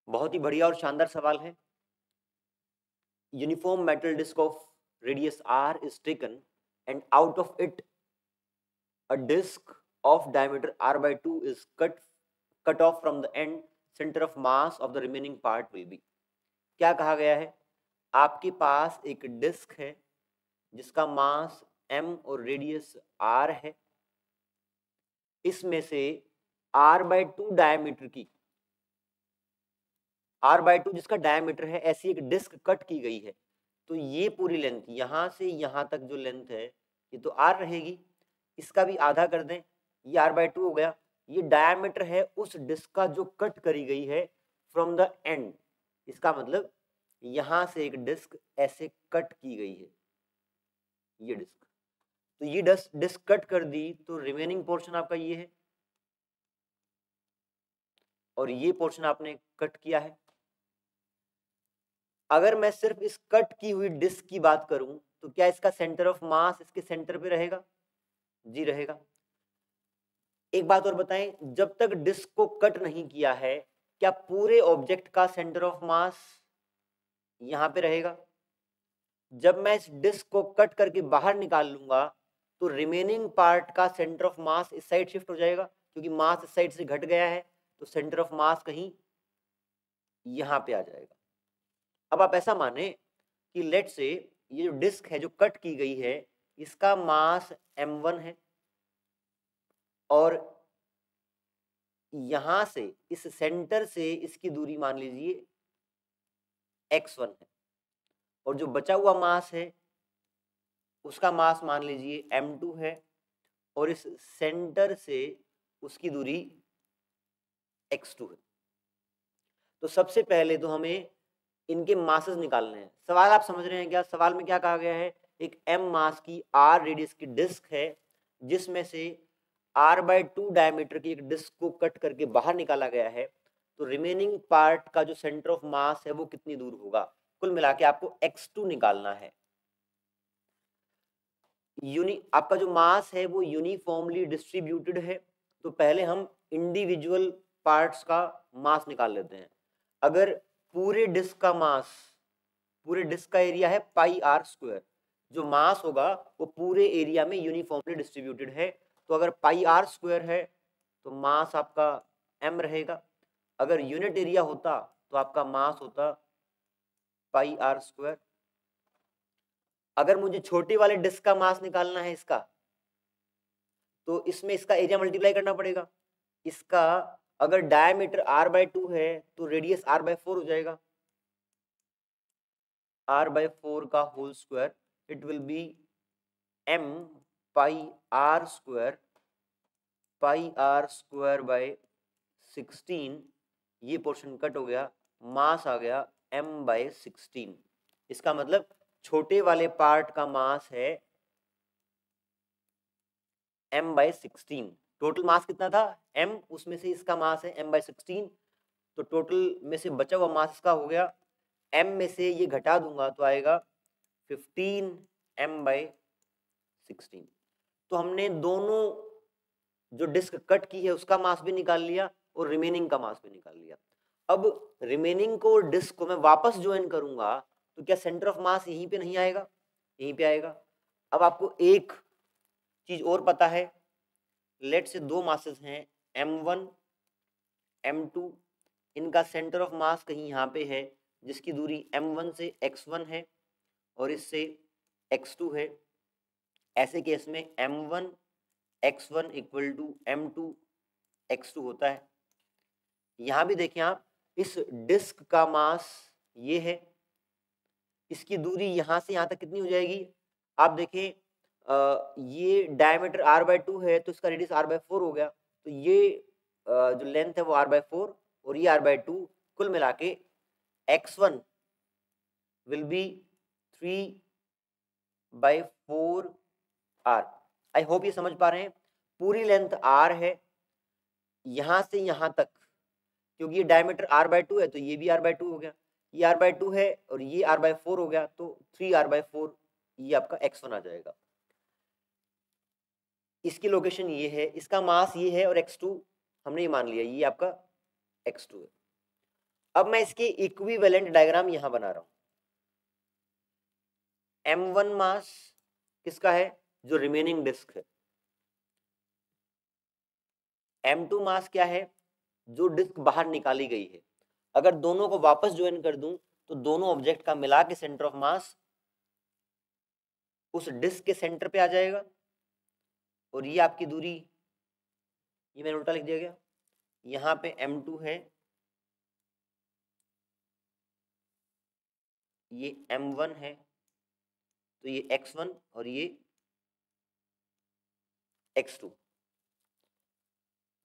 बहुत ही बढ़िया और शानदार सवाल है। Uniform metal disc of radius r is taken and out of it a disc of diameter r by 2 is cut off from the end center of mass of the remaining part will be। क्या कहा गया है? आपके पास एक disc है जिसका मास m और radius r है। इसमें से r by 2 डायमीटर की r by 2 जिसका डायमीटर है, ऐसी एक डिस्क कट की गई है। तो ये पूरी लेंथ यहां से यहां तक जो लेंथ है ये तो r रहेगी, इसका भी आधा कर दें, ये r by 2 हो गया। ये डायमीटर है उस डिस्क का जो कट करी गई है फ्रॉम द एंड। इसका मतलब यहां से एक डिस्क ऐसे कट की गई है, ये डिस्क। तो ये डिस्क कट कर दी तो रिमेनिंग पोर्शन आपका ये है और ये पोर्शन आपने कट किया है। अगर मैं सिर्फ इस कट की हुई डिस्क की बात करूं तो क्या इसका सेंटर ऑफ मास इसके सेंटर पे रहेगा? जी रहेगा। एक बात और बताएं, जब तक डिस्क को कट नहीं किया है क्या पूरे ऑब्जेक्ट का सेंटर ऑफ मास यहां पे रहेगा? जब मैं इस डिस्क को कट करके बाहर निकाल लूंगा तो रिमेनिंग पार्ट का सेंटर ऑफ मास इस साइड शिफ्ट हो जाएगा, क्योंकि मास इस साइड से घट गया है तो सेंटर ऑफ मास कहीं यहां पे आ जाएगा। अब आप ऐसा माने कि लेट से ये जो डिस्क है जो कट की गई है इसका मास m1 है और यहां से इस सेंटर से इसकी दूरी मान लीजिए x1 है और जो बचा हुआ मास है उसका मास मान लीजिए m2 है और इस सेंटर से उसकी दूरी x2 है। तो सबसे पहले तो हमें इनके मासेस निकालने हैं। सवाल आप समझ रहे हैं क्या? सवाल में क्या कहा गया है? एक m मास की r रेडियस की डिस्क है जिसमें से r by 2 डायमीटर की एक डिस्क को कट करके बाहर निकाला गया है। तो रिमेनिंग पार्ट का जो सेंटर ऑफ मास है वो कितनी दूर होगा? कुल मिला के आपको x2 निकालना है। आपका जो मास है वो यूनिफॉर्मली डिस्ट्रीब्यूटेड है, तो पहले हम इंडिविजुअल पार्ट्स का मास निकाल लेते हैं। अगर पूरे डिस्क का मास, पूरे डिस्क का एरिया है पाई आर स्क्वायर, जो मास होगा वो पूरे एरिया में यूनिफॉर्मली डिस्ट्रीब्यूटेड है। तो अगर पाई आर स्क्वायर है तो मास आपका m रहेगा। अगर यूनिट एरिया होता तो आपका मास होता पाई आर स्क्वायर। अगर मुझे छोटे वाले डिस्क का मास निकालना है इसका, तो इसमें इसका एरिया मल्टीप्लाई करना पड़ेगा। इसका अगर डायमीटर r by 2 है तो रेडियस r by 4 हो जाएगा। r by 4 का whole square, it will be m pi r square, pi r square by 16। ये पोर्शन कट हो गया, मास आ गया m बाय 16। इसका मतलब छोटे वाले पार्ट का मास है m बाय 16। टोटल मास कितना था? m, उसमें से इसका मास है m बाय 16। तो टोटल में से बचा हुआ मास इसका हो गया, m में से ये घटा दूंगा तो आएगा 15 m बाय 16। तो हमने दोनों जो डिस्क कट की है उसका मास भी निकाल लिया और रिमेनिंग का मास भी निकाल लिया। अब रिमेनिंग को डिस्क को मैं वापस ज्वाइन करूंगा तो क्या सेंटर ऑफ मास यहीं पे नहीं आएगा? यहीं पे आएगा। अब आपको एक चीज और पता है, लेट से दो मासेस हैं m1 m2, इनका सेंटर ऑफ मास कहीं यहाँ पे है जिसकी दूरी m1 से x1 है और इससे x2 है। ऐसे केस में m1 x1 equal to m2 x2 होता है। यहाँ भी देखें आप, इस डिस्क का मास ये है, इसकी दूरी यहाँ से यहाँ तक कितनी हो जाएगी? आप देखें ये डायमीटर r by 2 है तो इसका रेडियस r by 4 हो गया। तो ये जो लेंथ है वो r by 4 और ये r by 2, कुल मिला के x1 will be 3 by 4 r। I hope ये समझ पा रहे हैं। पूरी लेंथ r है यहां से यहां तक, क्योंकि ये डायमीटर r by 2 है तो ये भी r by 2 हो गया, ये r by 2 है और ये r by 4 हो गया, तो 3r by 4 ये आपका x1 आ जाएगा। इसकी लोकेशन ये है, इसका मास ये है और x2 हमने ये मान लिया ये आपका x2 है। अब मैं इसके इक्विवेलेंट डायग्राम यहां बना रहा हूं। m1 मास किसका है, जो रिमेनिंग डिस्क है। m2 मास क्या है, जो डिस्क बाहर निकाली गई है। अगर दोनों को वापस ज्वाइन कर दूं तो दोनों ऑब्जेक्ट का मिला के सेंटर ऑफ मास उस डिस्क के सेंटर पे आ जाएगा, और ये आपकी दूरी, ये मैंने उल्टा लिख दिया गया, यहाँ पे m2 है, ये m1 है, तो ये x1 और ये x2।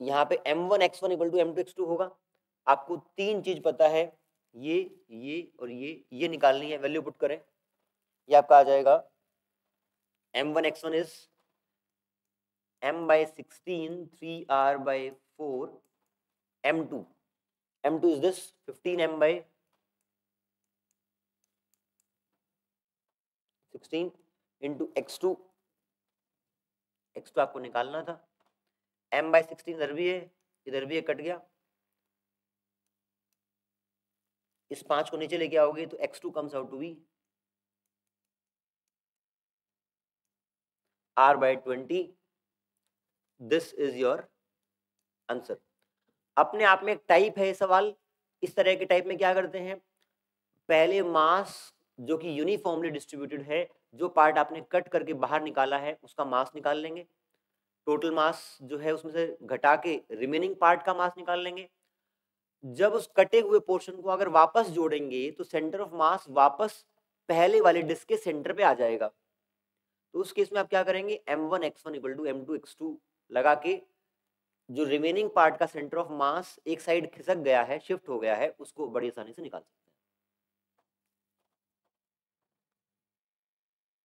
यहाँ पे m1 x1 equal to m2 x2 होगा। आपको तीन चीज पता है, ये और ये निकालनी है, वैल्यू पुट करें, ये आपका आ जाएगा m1 x1 is m/16 3r/4 m2 is this 15 m/16 into x2 आपको निकालना था, m/16 इधर भी है, इधर भी है, कट गया, इस 5 को नीचे लेके आओगे तो x2 comes out to be r/20। This is your answer. अपने आप में एक टाइप है सवाल, इस तरह के टाइप में क्या करते हैं, पहले मास जो कि यूनिफॉर्मली डिस्ट्रीब्यूटेड है, जो पार्ट आपने कट करके बाहर निकाला है उसका मास निकाल लेंगे, टोटल मास जो है उसमें से घटा के रिमेनिंग पार्ट का मास निकाल लेंगे। जब उस कटे हुए पोर्शन को अगर वापस जोड़ेंगे तो सेंटर ऑफ मास वापस पहले वाले डिस्क के सेंटर पे आ जाएगा। तो उस केस में आप क्या करेंगे, m1 x1 equal to m2 x2 लगा के जो रिमेनिंग पार्ट का सेंटर ऑफ मास एक साइड खिसक गया है, शिफ्ट हो गया है, उसको बड़ी आसानी से निकाल सकते हैं।